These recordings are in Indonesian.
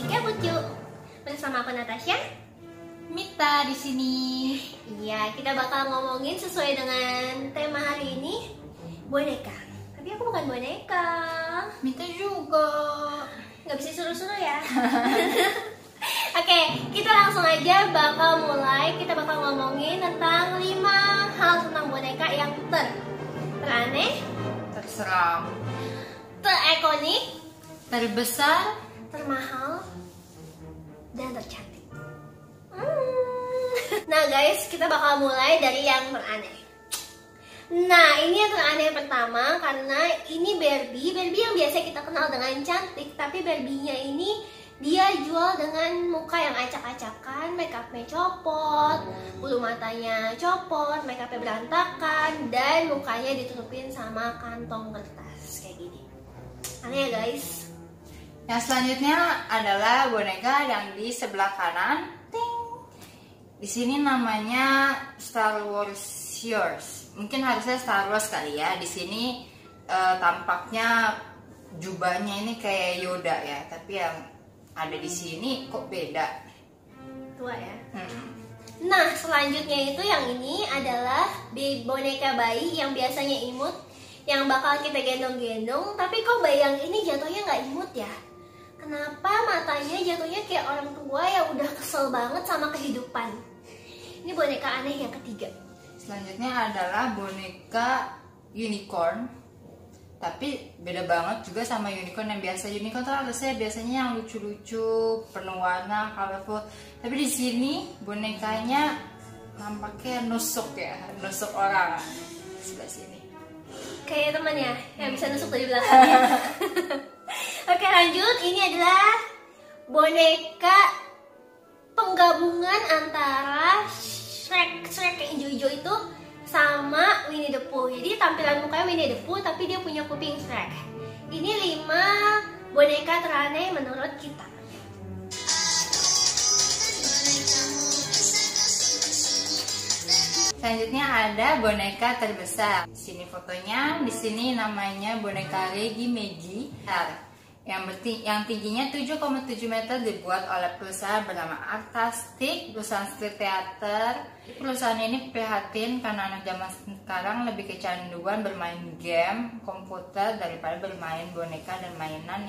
Lucu. Bersama aku Natasha, Mita di sini. Iya, kita bakal ngomongin sesuai dengan tema hari ini, boneka. Tapi aku bukan boneka. Mita juga. Nggak bisa suruh-suruh ya. Oke, kita langsung aja bakal mulai. Kita bakal ngomongin tentang 5 hal tentang boneka yang teraneh, Terseram, terikonik, terbesar, termahal, dan tercantik. Nah guys, kita bakal mulai dari yang teraneh. Nah, ini yang teraneh pertama karena ini Barbie yang biasa kita kenal dengan cantik, tapi Barbie-nya ini dia jual dengan muka yang acak-acakan, make up-nya copot, bulu matanya copot, make up-nya berantakan, dan mukanya ditutupin sama kantong kertas kayak gini. Aneh ya guys. Yang selanjutnya adalah boneka yang di sebelah kanan. Ting. Di sini namanya Star Wars Yours. Mungkin harusnya Star Wars kali ya. Di sini tampaknya jubahnya ini kayak Yoda ya, tapi yang ada di sini kok beda. Tua ya. Nah, selanjutnya itu yang ini adalah boneka bayi yang biasanya imut, yang bakal kita gendong-gendong. Tapi kok bayi yang ini jatuhnya nggak imut ya? Kenapa matanya jatuhnya kayak orang tua yang udah kesel banget sama kehidupan? Ini boneka aneh yang ketiga. Selanjutnya adalah boneka unicorn. Tapi beda banget juga sama unicorn yang biasa. Unicorn tuh biasanya yang lucu-lucu, penuh warna, colorful. Tapi di sini bonekanya nampaknya nusuk ya, nusuk orang. Sebelah sini. Kayak teman ya, yang bisa nusuk dari belakangnya. Oke, lanjut. Ini adalah boneka penggabungan antara Shrek yang hijau-hijau itu sama Winnie the Pooh. Jadi tampilan mukanya Winnie the Pooh tapi dia punya kuping Shrek. Ini 5 boneka teraneh menurut kita. Selanjutnya ada boneka terbesar. Di sini fotonya, di sini namanya boneka Reggie Maggie yang tingginya 7,7 meter, dibuat oleh perusahaan bernama Artastic, perusahaan street theater. Perusahaan ini prihatin karena anak zaman sekarang lebih kecanduan bermain game komputer daripada bermain boneka dan mainan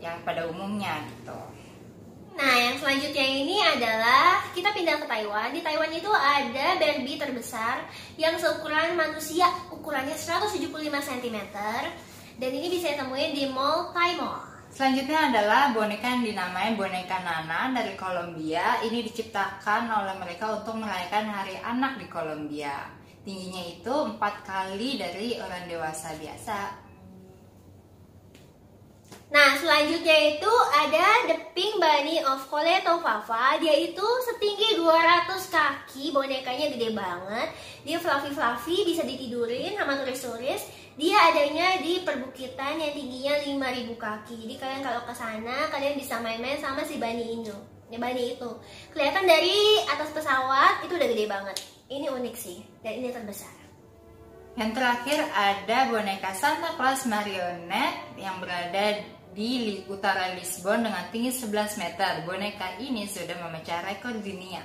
yang pada umumnya gitu. Nah, yang selanjutnya ini adalah kita pindah ke Taiwan. Di Taiwan itu ada Barbie terbesar yang seukuran manusia, ukurannya 175 cm. Dan ini bisa ditemuin di Mall Taimall. Selanjutnya adalah boneka yang dinamai boneka Nana dari Kolombia. Ini diciptakan oleh mereka untuk merayakan Hari Anak di Kolombia. Tingginya itu 4 kali dari orang dewasa biasa. Nah, selanjutnya itu ada The Pink Bunny of Coleto Vava. Dia itu setinggi 200 kaki, bonekanya gede banget. Dia fluffy, bisa ditidurin sama turis-turis. Dia adanya di perbukitan yang tingginya 5.000 kaki. Jadi kalian kalau ke sana, kalian bisa main-main sama si bunny ini. Bunny itu kelihatan dari atas pesawat, itu udah gede banget. Ini unik sih, dan ini terbesar. Yang terakhir ada boneka Santa Claus Marionette yang berada di utara Lisbon dengan tinggi 11 meter. Boneka ini sudah memecah rekor dunia.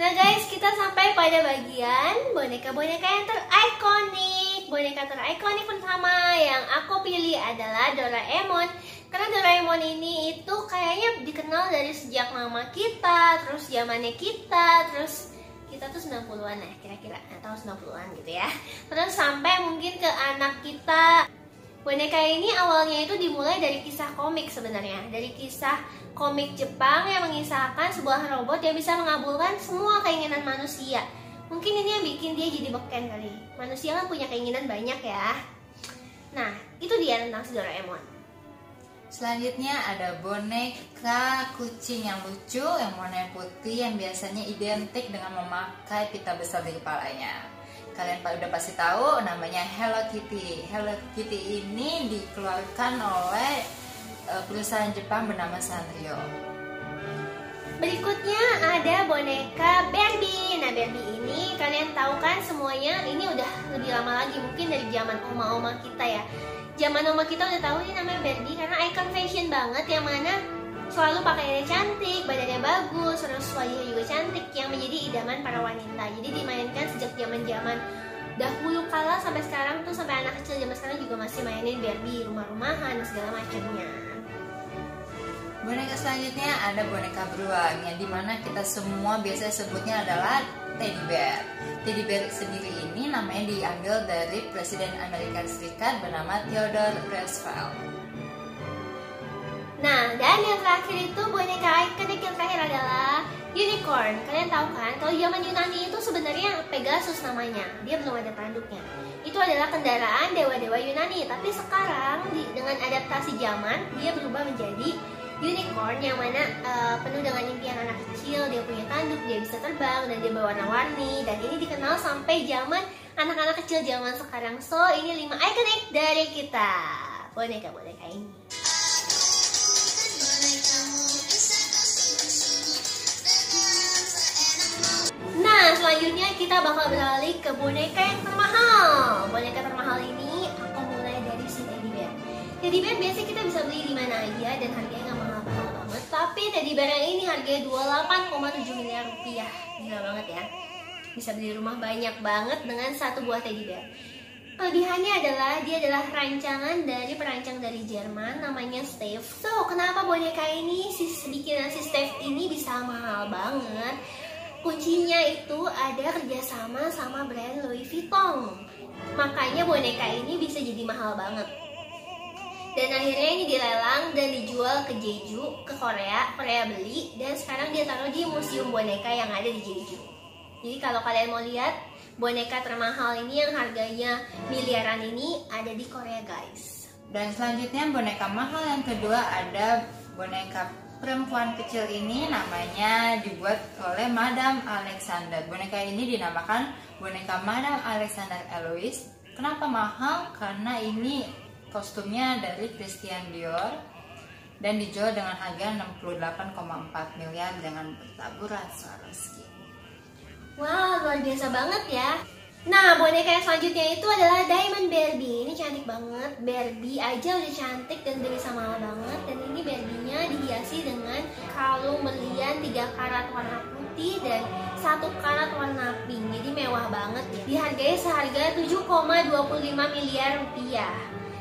Nah guys, kita sampai pada bagian boneka-boneka yang terikonik. Boneka terikonik pertama yang aku pilih adalah Doraemon. Karena Doraemon ini itu kayaknya dikenal dari sejak mama kita, terus zamannya kita, terus kita tuh 90-an ya kira-kira, atau 90-an gitu ya. Terus sampai mungkin ke anak kita. Boneka ini awalnya itu dimulai dari kisah komik sebenarnya. Dari kisah komik Jepang yang mengisahkan sebuah robot yang bisa mengabulkan semua keinginan manusia. Mungkin ini yang bikin dia jadi beken kali. Manusia kan punya keinginan banyak ya. Nah, itu dia tentang si Doraemon. Selanjutnya ada boneka kucing yang lucu, yang warna putih, yang biasanya identik dengan memakai pita besar di kepalanya. Kalian udah pasti tahu namanya Hello Kitty. Hello Kitty ini dikeluarkan oleh perusahaan Jepang bernama Sanrio. Berikutnya ada boneka Barbie. Nah, Nah, Barbie ini kalian tahu kan semuanya ini udah lebih lama lagi, mungkin dari zaman oma-oma kita ya. Zaman oma kita udah tahu ini namanya Barbie karena icon fashion banget, yang mana selalu pakaiannya cantik, badannya bagus, terus wajahnya juga cantik, yang menjadi idaman para wanita. Jadi dimainkan sejak zaman-zaman dahulu kala sampai sekarang tuh, sampai anak kecil zaman sekarang juga masih mainin Barbie, rumah-rumahan dan segala macamnya. Boneka selanjutnya ada boneka beruang, yang dimana kita semua biasanya sebutnya adalah teddy bear. Teddy bear sendiri ini namanya diambil dari Presiden Amerika Serikat bernama Theodore Roosevelt. Nah, dan yang terakhir itu boneka ikonik yang terakhir adalah unicorn. Kalian tahu kan, kalau zaman Yunani itu sebenarnya Pegasus namanya, dia belum ada tanduknya. Itu adalah kendaraan dewa-dewa Yunani, tapi sekarang dengan adaptasi zaman, dia berubah menjadi unicorn, yang mana penuh dengan impian anak kecil. Dia punya tanduk, dia bisa terbang, dan dia berwarna-warni. Dan ini dikenal sampai zaman anak-anak kecil zaman sekarang. So, ini 5 ikonik dari kita, boneka-boneka ini. Nah, selanjutnya kita bakal beralih ke boneka yang termahal. Boneka termahal ini aku mulai dari si teddy bear. Teddy bear biasa kita bisa beli di mana aja dan harganya nggak mahal-mahal banget. Tapi teddy bear yang ini harganya 28,7 miliar rupiah. Gila banget ya. Bisa beli rumah banyak banget dengan satu buah teddy bear. Kelebihannya adalah dia adalah rancangan dari perancang dari Jerman, namanya Steve. So, kenapa boneka ini bikinan si Steve ini bisa mahal banget? Kuncinya itu ada kerjasama sama brand Louis Vuitton. Makanya boneka ini bisa jadi mahal banget. Dan akhirnya ini dilelang dan dijual ke Jeju, ke Korea. Korea beli dan sekarang dia taruh di museum boneka yang ada di Jeju. Jadi kalau kalian mau lihat boneka termahal ini yang harganya miliaran ini ada di Korea, guys. Dan selanjutnya boneka mahal yang kedua ada boneka perempuan kecil ini, namanya dibuat oleh Madame Alexander. Boneka ini dinamakan boneka Madame Alexander Eloise. Kenapa mahal? Karena ini kostumnya dari Christian Dior dan dijual dengan harga 68,4 miliar dengan bertaburan Swarovski. Wow, luar biasa banget ya. Nah, boneka yang selanjutnya itu adalah Diamond Barbie. Ini cantik banget. Barbie aja udah cantik dan udah bisa mahal banget. Dan ini Barbie-nya dihiasi dengan kalung berlian 3 karat warna putih dan 1 karat warna pink. Jadi mewah banget ya. Dihargai seharga 7,25 miliar rupiah.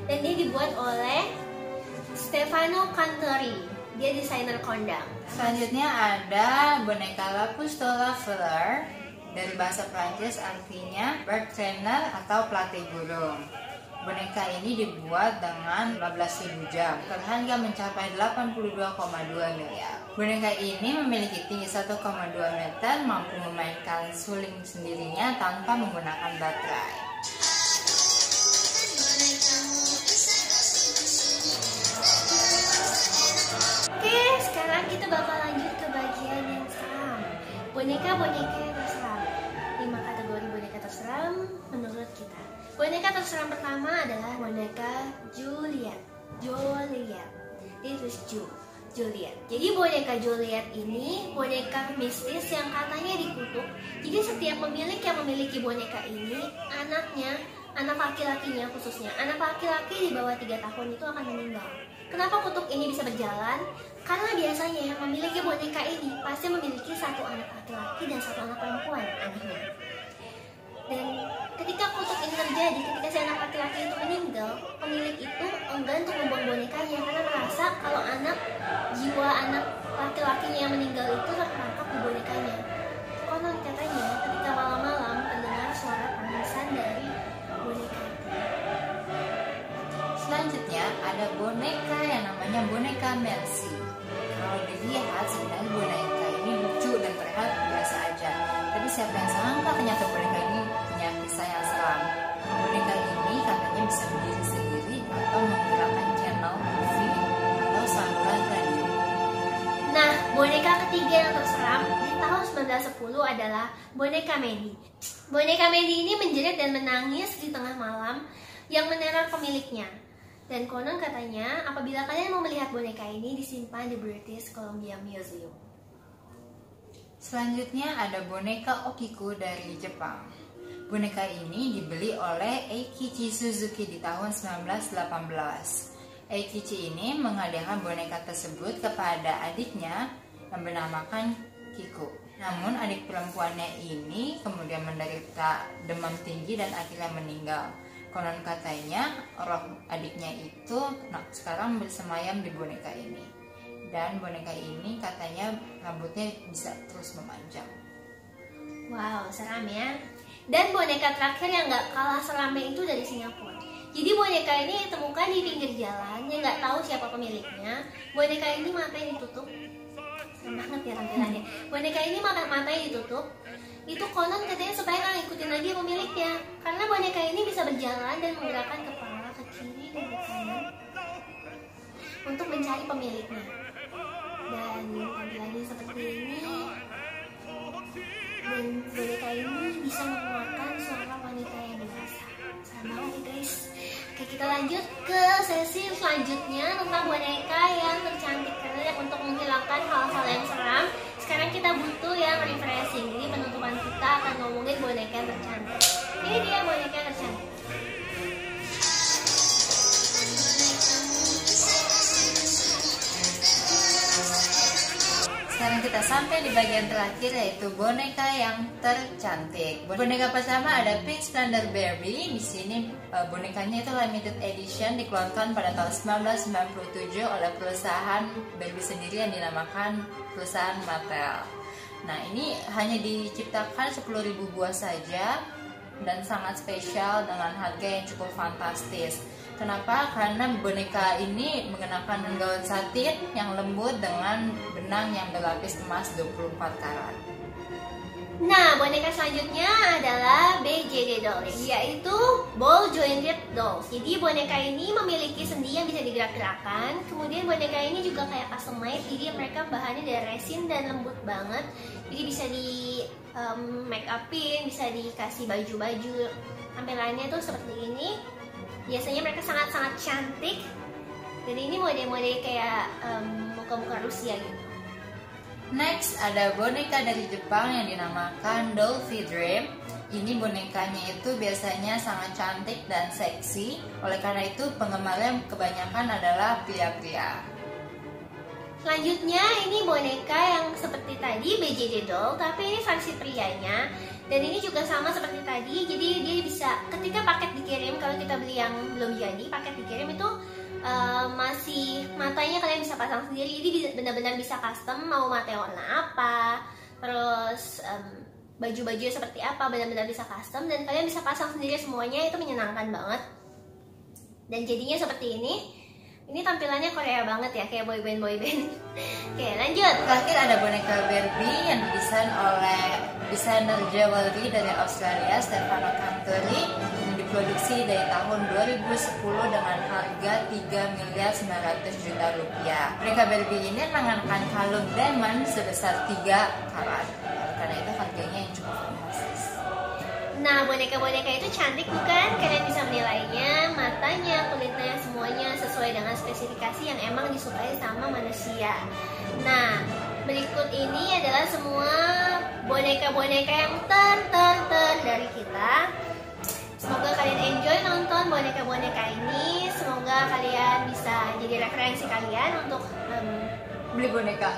Dan dia dibuat oleh Stefano Cantori. Dia desainer kondang. Selanjutnya ada boneka La Pistola Fleur. Dari bahasa Prancis artinya bird trainer atau pelatih burung. Boneka ini dibuat dengan 15.000 jam, berharga mencapai 82,2 miliar. Boneka ini memiliki tinggi 1,2 meter, mampu memainkan suling sendirinya tanpa menggunakan baterai. Oke, sekarang kita bakal lanjut ke bagian yang seram. Boneka-boneka yang terseram. 5 kategori boneka terseram menurut kita. Boneka terseram pertama adalah boneka Juliet. Dia tulis Juliet. Jadi boneka Juliet ini boneka mistis yang katanya dikutuk. Jadi setiap pemilik yang memiliki boneka ini, anak laki-lakinya khususnya, anak laki-laki di bawah 3 tahun itu akan meninggal. Kenapa kutuk ini bisa berjalan? Karena biasanya yang memiliki boneka ini pasti memiliki 1 anak laki-laki dan 1 anak perempuan, anehnya. Dan ketika kutuk ini terjadi, ketika si anak laki-laki itu meninggal, pemilik itu enggan untuk membuang bonekanya karena merasa kalau jiwa anak laki-lakinya yang meninggal itu terperangkap di bonekanya. Konon katanya ketika malam-malam terdengar suara tangisan dari boneka itu. Selanjutnya ada boneka yang namanya boneka Mercy. Kalau dilihat sebenarnya boneka ini lucu dan terlihat biasa aja. Tapi siapa yang sangka ternyata boneka ini punya kisah yang seram. Boneka ini katanya bisa berdiri sendiri atau menggerakkan channel TV atau saluran radio. Nah, boneka ketiga yang terseram di tahun 1910 adalah boneka Mandy. Boneka Mandy ini menjerit dan menangis di tengah malam yang meneror pemiliknya. Dan konon katanya apabila kalian mau melihat boneka ini disimpan di British Columbia Museum. Selanjutnya ada boneka Okiko dari Jepang. Boneka ini dibeli oleh Eikichi Suzuki di tahun 1918. Eikichi ini menghadiahkan boneka tersebut kepada adiknya yang bernamakan Kiko. Namun adik perempuannya ini kemudian menderita demam tinggi dan akhirnya meninggal. Konon katanya roh adiknya itu sekarang bersemayam di boneka ini. Dan boneka ini katanya rambutnya bisa terus memanjang. Wow, seram ya. Dan boneka terakhir yang gak kalah seramnya itu dari Singapura. Jadi boneka ini ditemukan di pinggir jalan, yang gak tahu siapa pemiliknya. Boneka ini matanya ditutup. Serem banget ya tampilannya. Boneka ini matanya ditutup. Itu konon katanya supaya nggak ngikutin lagi pemiliknya. Karena boneka ini bisa berjalan dan menggerakkan kepala ke kiri dan ke kanan untuk mencari pemiliknya. Dan tampilannya seperti ini. Dan boneka ini bisa mengeluarkan suara wanita yang dewasa. Serem banget ya guys. Oke, kita lanjut ke sesi selanjutnya tentang boneka yang tercantik. Karena untuk menghilangkan hal-hal yang seram, sekarang kita butuh yang refreshing. Jadi penutupan kita akan ngomongin boneka yang tercantik. Ini dia boneka yang tercantik. Sekarang kita sampai di bagian terakhir, yaitu boneka yang tercantik. Boneka pertama ada Pink Splendor Barbie. Di sini bonekanya itu limited edition, dikeluarkan pada tahun 1997 oleh perusahaan Barbie sendiri yang dinamakan perusahaan Mattel. Nah, ini hanya diciptakan 10.000 buah saja dan sangat spesial dengan harga yang cukup fantastis. Kenapa? Karena boneka ini mengenakan gaun satin yang lembut dengan benang yang berlapis emas 24 karat. Nah, boneka selanjutnya adalah BJD Doll, yaitu Ball Jointed Dolls. Jadi boneka ini memiliki sendi yang bisa digerak-gerakkan. Kemudian boneka ini juga kayak customized, jadi mereka bahannya dari resin dan lembut banget. Jadi bisa di make upin, bisa dikasih baju-baju. Tampilannya tuh seperti ini. Biasanya mereka sangat-sangat cantik. Dan ini model-model kayak muka-muka Rusia gitu. Next ada boneka dari Jepang yang dinamakan Dolphy Dream. Ini bonekanya itu biasanya sangat cantik dan seksi. Oleh karena itu penggemarnya kebanyakan adalah pria-pria. Selanjutnya ini boneka yang seperti tadi BJD Doll, tapi ini versi prianya. Dan ini juga sama seperti tadi. Jadi dia bisa ketika paket dikirim, kalau kita beli yang belum jadi, paket dikirim itu masih matanya kalian bisa pasang sendiri. Jadi benar-benar bisa custom mau mata warna apa, terus baju-baju seperti apa, benar-benar bisa custom dan kalian bisa pasang sendiri semuanya. Itu menyenangkan banget. Dan jadinya seperti ini. Ini tampilannya Korea banget ya, kayak boyband. Oke, lanjut. Terakhir ada boneka Barbie yang didesain oleh desainer jewelry dari Australia, Stefano Canturi, yang diproduksi dari tahun 2010 dengan harga 3.900.000.000 rupiah. Boneka Barbie ini mengenakan kalung diamond sebesar 3 karat. Karena itu harganya yang cukup fantastis. Nah, boneka-boneka itu cantik bukan? Kalian bisa menilainya, matanya, kulitnya, semuanya sesuai dengan spesifikasi yang emang disukai sama manusia. Nah, berikut ini adalah semua boneka-boneka yang ter dari kita. Semoga kalian enjoy nonton boneka-boneka ini. Semoga kalian bisa jadi referensi kalian untuk Beli boneka.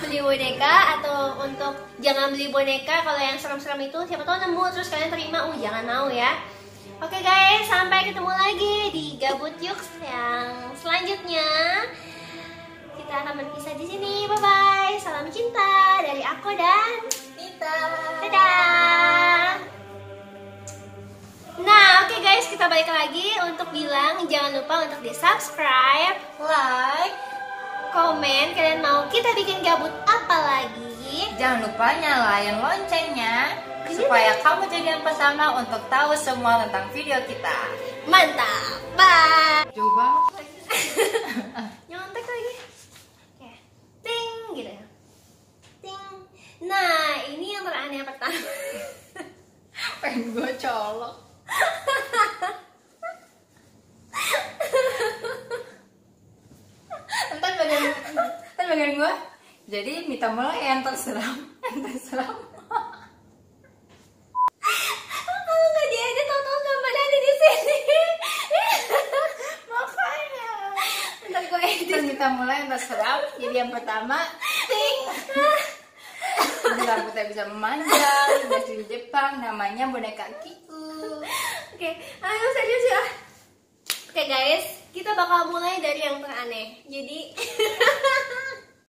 beli boneka, atau untuk jangan beli boneka kalau yang serem-serem itu siapa tahu nemu terus kalian terima, jangan mau ya. Oke guys, sampai ketemu lagi di Gabut Yux yang selanjutnya. Kita akan berpisah di sini. Bye bye. Salam cinta dari aku dan Nita. Dadah. Nah, oke guys, kita balik lagi untuk bilang jangan lupa untuk di-subscribe, Like, komen kalian mau kita bikin gabut apa lagi. jangan lupa nyalain loncengnya supaya kamu jadi yang pertama untuk tahu semua tentang video kita. Mantap. Bye. Coba. Nyontek lagi. Oke. Ting gitu ya. Ting. Nah, ini yang teraneh pertama. Pengen gue colok. Entar bagian gue Jadi Mita mulai yang terseram, Kalau nggak diedit, tau-tau gambar ada di sini. Makanya. Ntar gue edit. Terus Mita mulai yang terseram. Jadi yang pertama, ting. Ini rambutnya bisa memanjang, dari Jepang, namanya boneka Kiku. Oke, ayo serius ya. Oke guys, kita bakal mulai dari yang teraneh. Jadi